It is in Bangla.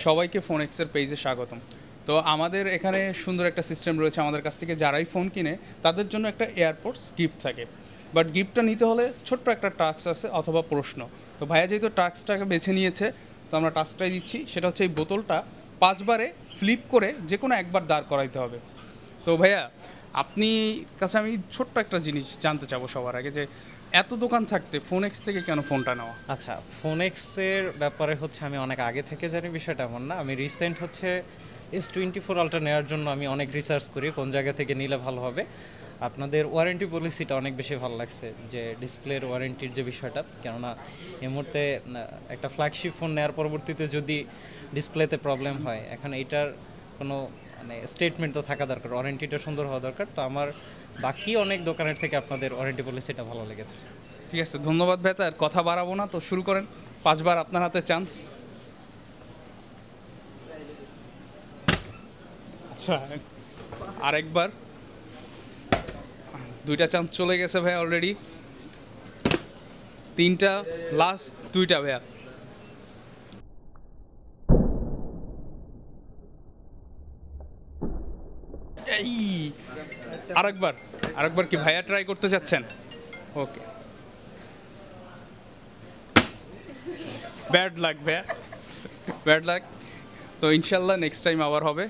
সবাইকে ফোনেক্সের পেজে স্বাগতম। তো আমাদের এখানে সুন্দর একটা সিস্টেম রয়েছে, আমাদের কাছ থেকে যারাই ফোন কিনে তাদের জন্য একটা এয়ারপোর্টস গিফট থাকে। বাট গিফটটা নিতে হলে ছোট্ট একটা টাস্ক আছে অথবা প্রশ্ন। তো ভাইয়া যেহেতু টাস্কটাকে বেছে নিয়েছে, তো আমরা টাস্কটাই দিচ্ছি। সেটা হচ্ছে এই বোতলটা 5বারে ফ্লিপ করে যে কোনো একবার দাঁড় করাইতে হবে। তো ভাইয়া, আপনি কাছে আমি ছোট্ট একটা জিনিস জানতে চাবো সবার আগে, যে এত দোকান থাকতে ফোনেক্স থেকে কেন ফোনটা নেওয়া? আচ্ছা, ফোনেক্সের ব্যাপারে হচ্ছে আমি অনেক আগে থেকে জানি, বিষয়টা এমন না। আমি রিসেন্ট হচ্ছে S24 আলট্রা নেওয়ার জন্য আমি অনেক রিসার্চ করি কোন জায়গা থেকে নিলে ভালো হবে। আপনাদের ওয়ারেন্টি পলিসিটা অনেক বেশি ভালো লাগছে, যে ডিসপ্লের ওয়ারেন্টির যে বিষয়টা। কেননা এই মুহূর্তে একটা ফ্ল্যাগশিপ ফোন নেওয়ার পরবর্তীতে যদি ডিসপ্লেতে প্রবলেম হয়, এখন এটার কোনো মানে স্টেটমেন্ট তো থাকা দরকার, ওয়ারেন্টিটা সুন্দর হওয়া দরকার। তো আমার বাকি অনেক দোকানের থেকে আপনাদের ওয়ারেন্টি পলিসিটা ভালো লেগেছে। ঠিক আছে, ধন্যবাদ ভাই। আর কথা বাড়াবো না, তো শুরু করেন। 5বার আপনার হাতে চান্স। আচ্ছা, আরেকবার। 2টা চান্স চলে গেছে ভাই অলরেডি। 3টা, লাস্ট 2টা ভাইয়া। এই আরেকবার, আরেকবার কি ভাইয়া ট্রাই করতে চাচ্ছেন? ওকে, ব্যাড লাক ভাইয়া, ব্যাড লাক। তো ইনশাল্লাহ নেক্সট টাইম আবার হবে।